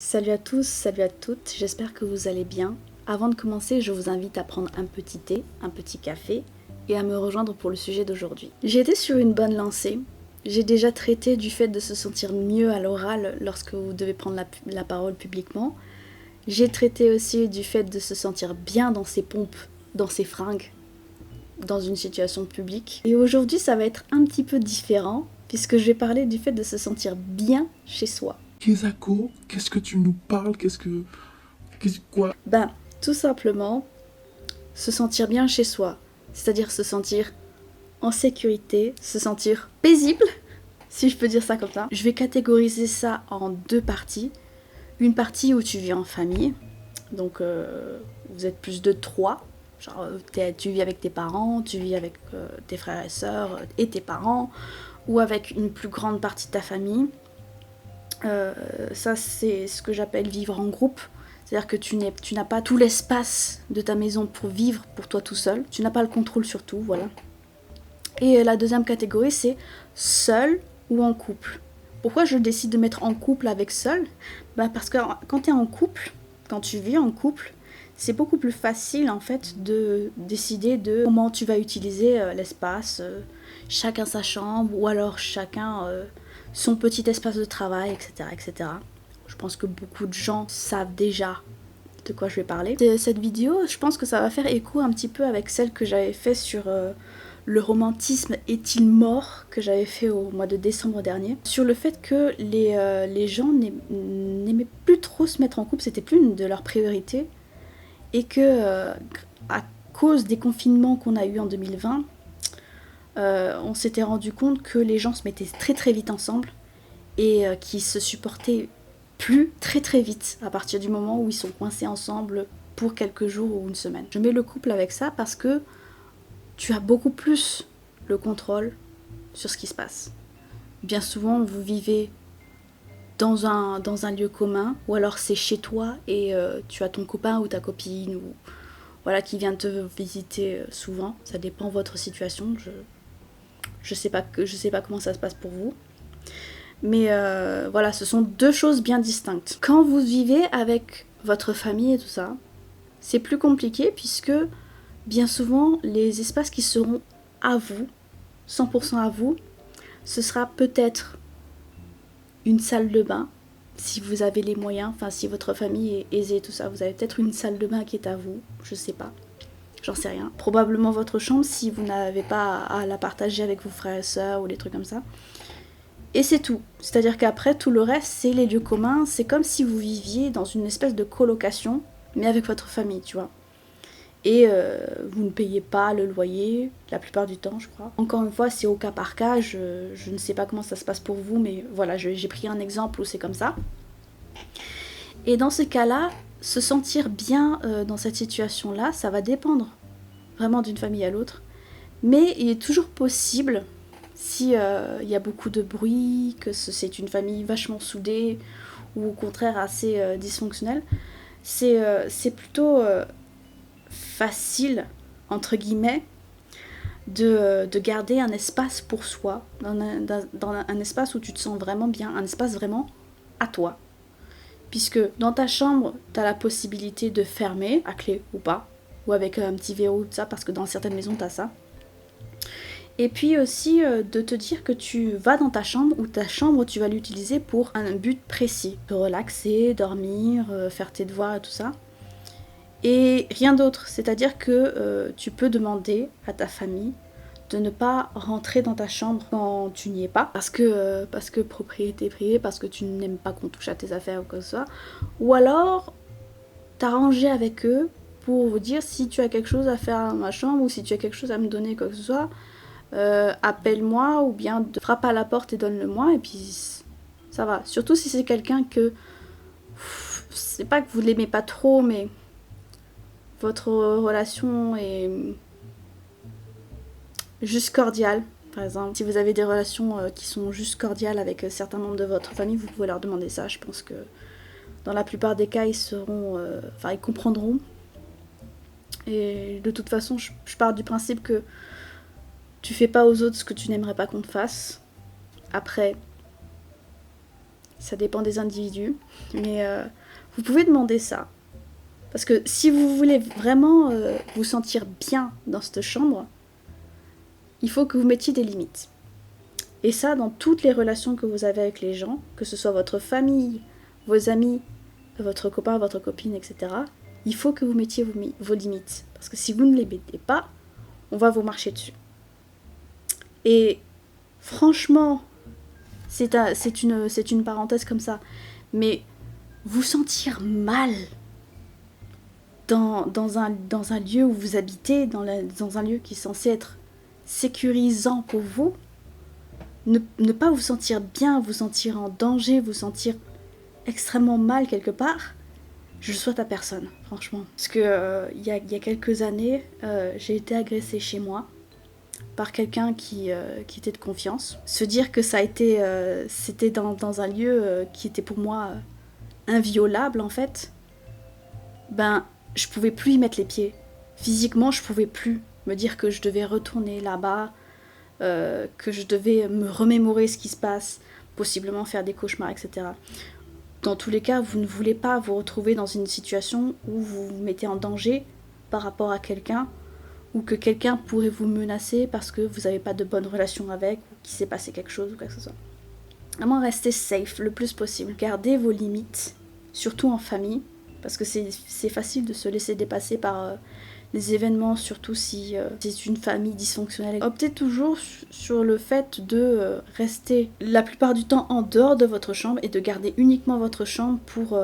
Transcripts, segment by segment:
Salut à tous, salut à toutes, j'espère que vous allez bien. Avant de commencer, je vous invite à prendre un petit thé, un petit café et à me rejoindre pour le sujet d'aujourd'hui. J'ai été sur une bonne lancée. J'ai déjà traité du fait de se sentir mieux à l'oral lorsque vous devez prendre la parole publiquement. J'ai traité aussi du fait de se sentir bien dans ses pompes, dans ses fringues, dans une situation publique. Et aujourd'hui, ça va être un petit peu différent puisque je vais parler du fait de se sentir bien chez soi. Kisako, qu'est-ce que tu nous parles? Quoi? Ben, tout simplement, se sentir bien chez soi, c'est-à-dire se sentir en sécurité, se sentir paisible, si je peux dire ça comme ça. Je vais catégoriser ça en deux parties. Une partie où tu vis en famille, donc vous êtes plus de trois, genre tu vis avec tes parents, tu vis avec tes frères et sœurs et tes parents, ou avec une plus grande partie de ta famille. Ça c'est ce que j'appelle vivre en groupe. C'est-à-dire que tu n'as pas tout l'espace de ta maison pour vivre pour toi tout seul. Tu n'as pas le contrôle sur tout, voilà. Et la deuxième catégorie, c'est seul ou en couple. Pourquoi je décide de mettre en couple avec seul ? Parce que quand tu es en couple, quand tu vis en couple, c'est beaucoup plus facile en fait de décider de comment tu vas utiliser l'espace, chacun sa chambre ou alors chacun son petit espace de travail, etc., etc. Je pense que beaucoup de gens savent déjà de quoi je vais parler. Cette vidéo, je pense que ça va faire écho un petit peu avec celle que j'avais fait sur le romantisme est-il mort, que j'avais fait au mois de décembre dernier, sur le fait que les gens n'aimaient plus trop se mettre en couple, c'était plus une de leurs priorités, et que à cause des confinements qu'on a eu en 2020, on s'était rendu compte que les gens se mettaient très très vite ensemble et qui se supportaient plus très très vite à partir du moment où ils sont coincés ensemble pour quelques jours ou une semaine. Je mets le couple avec ça parce que tu as beaucoup plus le contrôle sur ce qui se passe. Bien souvent, vous vivez dans un lieu commun, ou alors c'est chez toi et tu as ton copain ou ta copine ou voilà qui vient te visiter souvent. Ça dépend de votre situation. Je sais pas comment ça se passe pour vous. Mais voilà, ce sont deux choses bien distinctes. Quand vous vivez avec votre famille et tout ça, c'est plus compliqué puisque bien souvent, les espaces qui seront à vous, 100% à vous, ce sera peut-être une salle de bain, si vous avez les moyens, enfin si votre famille est aisée, tout ça, vous avez peut-être une salle de bain qui est à vous, je sais pas, j'en sais rien. Probablement votre chambre si vous n'avez pas à la partager avec vos frères et sœurs ou des trucs comme ça. Et c'est tout. C'est-à-dire qu'après, tout le reste, c'est les lieux communs. C'est comme si vous viviez dans une espèce de colocation, mais avec votre famille, tu vois. Et vous ne payez pas le loyer, la plupart du temps, je crois. Encore une fois, c'est au cas par cas. Je ne sais pas comment ça se passe pour vous, mais voilà, j'ai pris un exemple où c'est comme ça. Et dans ce cas-là, se sentir bien dans cette situation-là, ça va dépendre vraiment d'une famille à l'autre. Mais il est toujours possible, si y a beaucoup de bruit, que c'est une famille vachement soudée, ou au contraire assez dysfonctionnelle, c'est plutôt facile, entre guillemets, de garder un espace pour soi, dans un espace où tu te sens vraiment bien, un espace vraiment à toi. Puisque dans ta chambre, tu as la possibilité de fermer, à clé ou pas, ou avec un petit verrou, tout ça, parce que dans certaines maisons, tu as ça. Et puis aussi de te dire que tu vas dans ta chambre, ou ta chambre, tu vas l'utiliser pour un but précis. Te relaxer, dormir, faire tes devoirs et tout ça. Et rien d'autre, c'est-à-dire que tu peux demander à ta famille de ne pas rentrer dans ta chambre quand tu n'y es pas, parce que propriété privée, parce que tu n'aimes pas qu'on touche à tes affaires ou quoi que ce soit, ou alors t'arranger avec eux pour vous dire si tu as quelque chose à faire dans ma chambre ou si tu as quelque chose à me donner quoi que ce soit, appelle-moi ou bien frappe à la porte et donne-le-moi et puis ça va. Surtout si c'est quelqu'un que c'est pas que vous l'aimez pas trop, mais votre relation est juste cordiale, par exemple. Si vous avez des relations qui sont juste cordiales avec certains membres de votre famille, vous pouvez leur demander ça. Je pense que dans la plupart des cas, ils ils comprendront. Et de toute façon, je pars du principe que tu fais pas aux autres ce que tu n'aimerais pas qu'on te fasse. Après, Ça dépend des individus. Mais vous pouvez demander ça. Parce que si vous voulez vraiment vous sentir bien dans cette chambre, il faut que vous mettiez des limites. Et ça, dans toutes les relations que vous avez avec les gens, que ce soit votre famille, vos amis, votre copain, votre copine, etc., il faut que vous mettiez vos limites. Parce que si vous ne les mettez pas, on va vous marcher dessus. Et franchement, c'est une parenthèse comme ça, mais vous sentir mal dans un lieu où vous habitez, dans un lieu qui est censé être sécurisant pour vous, ne pas vous sentir bien, vous sentir en danger, vous sentir extrêmement mal quelque part, je le souhaite à personne, franchement. Parce que il y a quelques années, j'ai été agressée chez moi par quelqu'un qui était de confiance. Se dire que ça a été, c'était dans un lieu qui était pour moi inviolable en fait, ben je pouvais plus y mettre les pieds. Physiquement, je pouvais plus me dire que je devais retourner là-bas, que je devais me remémorer ce qui se passe, possiblement faire des cauchemars, etc. Dans tous les cas, vous ne voulez pas vous retrouver dans une situation où vous vous mettez en danger par rapport à quelqu'un, ou que quelqu'un pourrait vous menacer parce que vous n'avez pas de bonne relation avec, ou qu'il s'est passé quelque chose, ou quoi que ce soit. Vraiment restez safe le plus possible. Gardez vos limites, surtout en famille, parce que c'est facile de se laisser dépasser par les événements, surtout si c'est une famille dysfonctionnelle. Optez toujours sur le fait de rester la plupart du temps en dehors de votre chambre et de garder uniquement votre chambre pour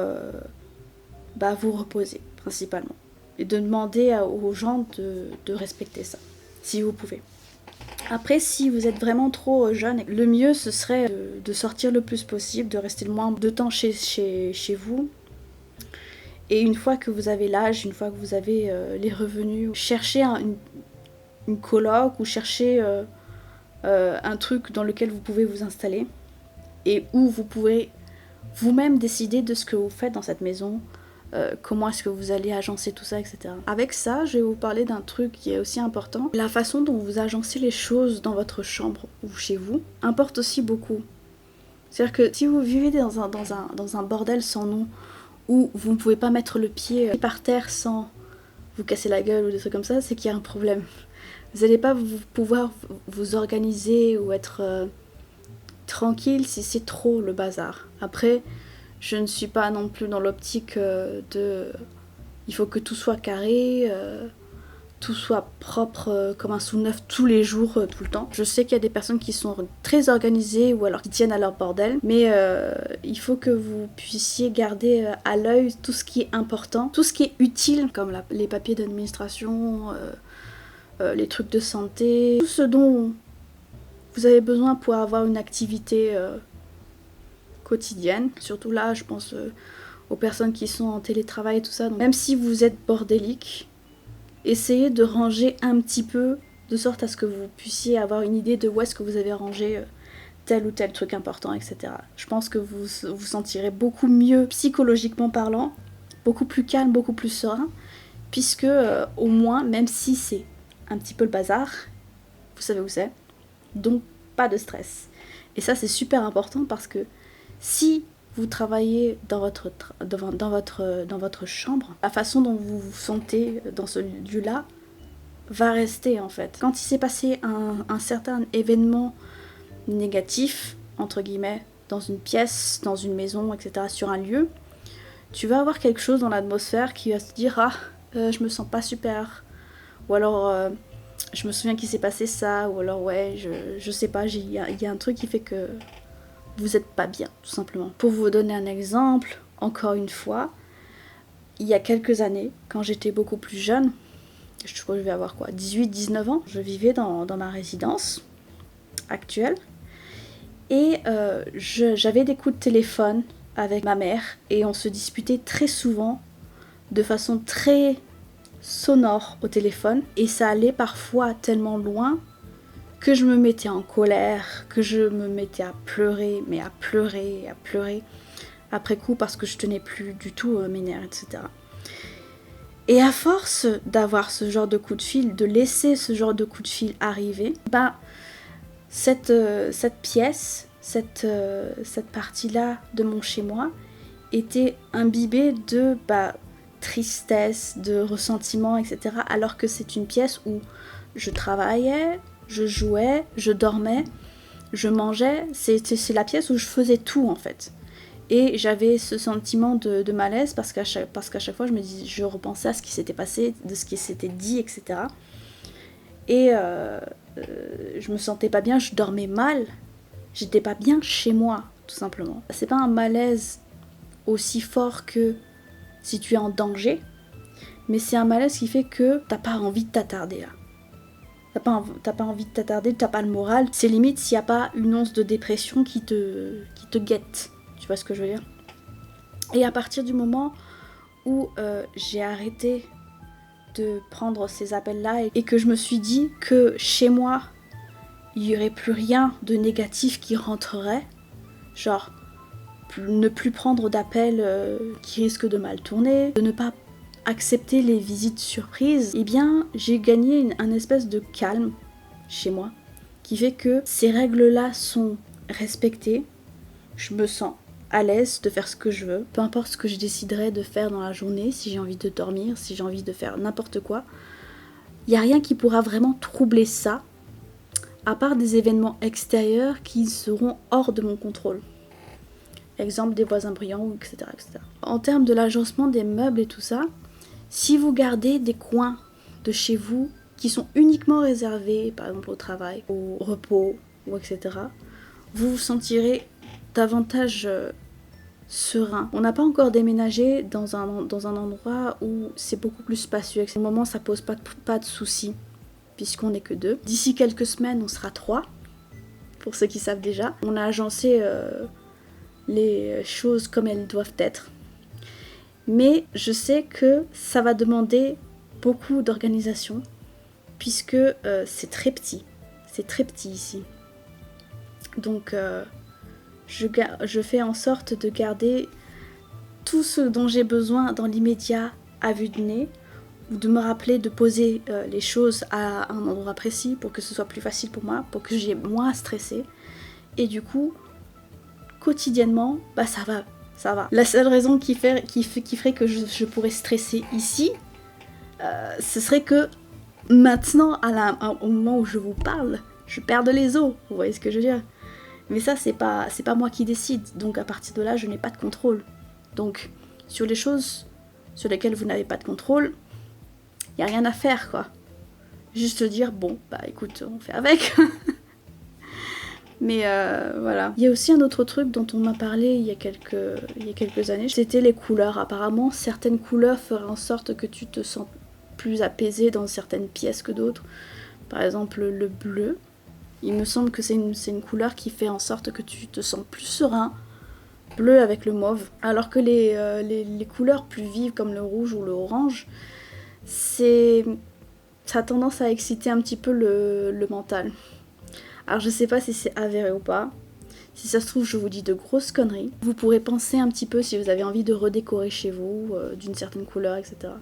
vous reposer, principalement. Et de demander aux gens de respecter ça, si vous pouvez. Après, si vous êtes vraiment trop jeune, le mieux ce serait de sortir le plus possible, de rester le moins de temps chez vous. Et une fois que vous avez l'âge, une fois que vous avez les revenus, cherchez une coloc ou cherchez un truc dans lequel vous pouvez vous installer et où vous pouvez vous-même décider de ce que vous faites dans cette maison, comment est-ce que vous allez agencer tout ça, etc. Avec ça, je vais vous parler d'un truc qui est aussi important. La façon dont vous agencez les choses dans votre chambre ou chez vous importe aussi beaucoup. C'est-à-dire que si vous vivez dans un bordel sans nom, où vous ne pouvez pas mettre le pied par terre sans vous casser la gueule ou des trucs comme ça, c'est qu'il y a un problème. Vous n'allez pas pouvoir vous organiser ou être tranquille si c'est trop le bazar. Après, je ne suis pas non plus dans l'optique il faut que tout soit carré, tout soit propre comme un sous-neuf tous les jours, tout le temps. Je sais qu'il y a des personnes qui sont très organisées ou alors qui tiennent à leur bordel, mais il faut que vous puissiez garder à l'œil tout ce qui est important, tout ce qui est utile, comme les papiers d'administration, les trucs de santé, tout ce dont vous avez besoin pour avoir une activité quotidienne. Surtout là, je pense aux personnes qui sont en télétravail et tout ça. Donc, même si vous êtes bordélique, essayez de ranger un petit peu, de sorte à ce que vous puissiez avoir une idée de où est-ce que vous avez rangé tel ou tel truc important, etc. Je pense que vous vous sentirez beaucoup mieux psychologiquement parlant, beaucoup plus calme, beaucoup plus serein, puisque au moins, même si c'est un petit peu le bazar, vous savez où c'est, donc pas de stress. Et ça c'est super important parce que si vous travaillez dans votre chambre, la façon dont vous vous sentez dans ce lieu-là va rester en fait. Quand il s'est passé un certain événement négatif, entre guillemets, dans une pièce, dans une maison, etc., sur un lieu, tu vas avoir quelque chose dans l'atmosphère qui va se dire « Ah, je me sens pas super », ou alors « Je me souviens qu'il s'est passé ça », ou alors « Ouais, je sais pas, il y a un truc qui fait que... » vous êtes pas bien, tout simplement. Pour vous donner un exemple, encore une fois, il y a quelques années, quand j'étais beaucoup plus jeune, je crois que je vais avoir 18-19 ans, je vivais dans ma résidence actuelle, et j'avais des coups de téléphone avec ma mère, et on se disputait très souvent, de façon très sonore au téléphone, et ça allait parfois tellement loin que je me mettais en colère, que je me mettais à pleurer, mais à pleurer, après coup parce que je tenais plus du tout mes nerfs, etc. Et à force d'avoir ce genre de coup de fil, de laisser ce genre de coup de fil arriver, cette pièce, cette partie-là de mon chez-moi était imbibée de tristesse, de ressentiment, etc. Alors que c'est une pièce où je travaillais, je jouais, je dormais, je mangeais. C'est la pièce où je faisais tout en fait. Et j'avais ce sentiment de malaise parce qu'à chaque fois je repensais à ce qui s'était passé, de ce qui s'était dit, etc. Et je me sentais pas bien, je dormais mal, j'étais pas bien chez moi, tout simplement. C'est pas un malaise aussi fort que si tu es en danger, mais c'est un malaise qui fait que t'as pas envie de t'attarder là. T'as pas envie de t'attarder, t'as pas le moral. C'est limite s'il n'y a pas une once de dépression qui te guette. Tu vois ce que je veux dire? Et à partir du moment où j'ai arrêté de prendre ces appels-là et que je me suis dit que chez moi, il n'y aurait plus rien de négatif qui rentrerait, genre ne plus prendre d'appels qui risquent de mal tourner, de ne pas accepter les visites surprises, eh bien j'ai gagné un espèce de calme chez moi qui fait que ces règles-là sont respectées, je me sens à l'aise de faire ce que je veux, peu importe ce que je déciderai de faire dans la journée, si j'ai envie de dormir, si j'ai envie de faire n'importe quoi, il n'y a rien qui pourra vraiment troubler ça, à part des événements extérieurs qui seront hors de mon contrôle. Exemple des voisins bruyants, etc., etc. En termes de l'agencement des meubles et tout ça, si vous gardez des coins de chez vous qui sont uniquement réservés, par exemple au travail, au repos, ou etc., vous vous sentirez davantage serein. On n'a pas encore déménagé dans un endroit où c'est beaucoup plus spacieux. À ce moment, ça pose pas de soucis, puisqu'on n'est que 2. D'ici quelques semaines, on sera 3, pour ceux qui savent déjà. On a agencé les choses comme elles doivent être. Mais je sais que ça va demander beaucoup d'organisation, puisque c'est très petit. C'est très petit ici. Donc je fais en sorte de garder tout ce dont j'ai besoin dans l'immédiat à vue de nez, ou de me rappeler de poser les choses à un endroit précis pour que ce soit plus facile pour moi, pour que j'ai moins à stresser. Et du coup, quotidiennement, ça va. La seule raison qui ferait que je pourrais stresser ici, ce serait que maintenant, au moment où je vous parle, je perds les os. Vous voyez ce que je veux dire? Mais ça, c'est pas moi qui décide. Donc à partir de là, je n'ai pas de contrôle. Donc sur les choses sur lesquelles vous n'avez pas de contrôle, il n'y a rien à faire, quoi. Juste dire, bon, écoute, on fait avec. Mais voilà. Il y a aussi un autre truc dont on m'a parlé il y a quelques années, c'était les couleurs. Apparemment, certaines couleurs feraient en sorte que tu te sens plus apaisé dans certaines pièces que d'autres. Par exemple, le bleu. Il me semble que c'est une couleur qui fait en sorte que tu te sens plus serein. Bleu avec le mauve. Alors que les couleurs plus vives comme le rouge ou le orange, ça a tendance à exciter un petit peu le mental. Alors je sais pas si c'est avéré ou pas. Si ça se trouve, je vous dis de grosses conneries. Vous pourrez penser un petit peu si vous avez envie de redécorer chez vous d'une certaine couleur, etc.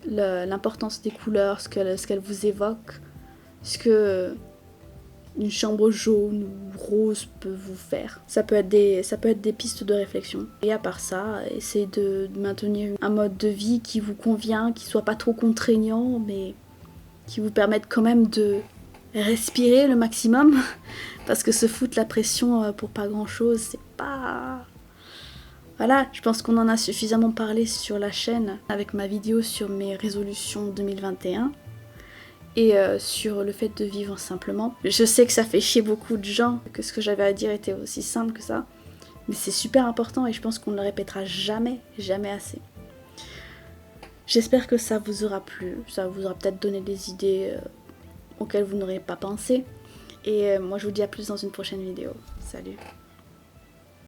L'importance des couleurs, ce qu'elles vous évoquent, ce que une chambre jaune ou rose peut vous faire. Ça peut être des pistes de réflexion. Et à part ça, essayez de maintenir un mode de vie qui vous convient, qui soit pas trop contraignant, mais qui vous permette quand même de respirer le maximum. Parce que se foutre la pression pour pas grand chose, c'est pas... Voilà, je pense qu'on en a suffisamment parlé sur la chaîne avec ma vidéo sur mes résolutions 2021. Et sur le fait de vivre simplement. Je sais que ça fait chier beaucoup de gens, que ce que j'avais à dire était aussi simple que ça, mais c'est super important et je pense qu'on ne le répétera jamais, jamais assez. J'espère que ça vous aura plu, ça vous aura peut-être donné des idées auxquelles vous n'auriez pas pensé. Et moi je vous dis à plus dans une prochaine vidéo. Salut!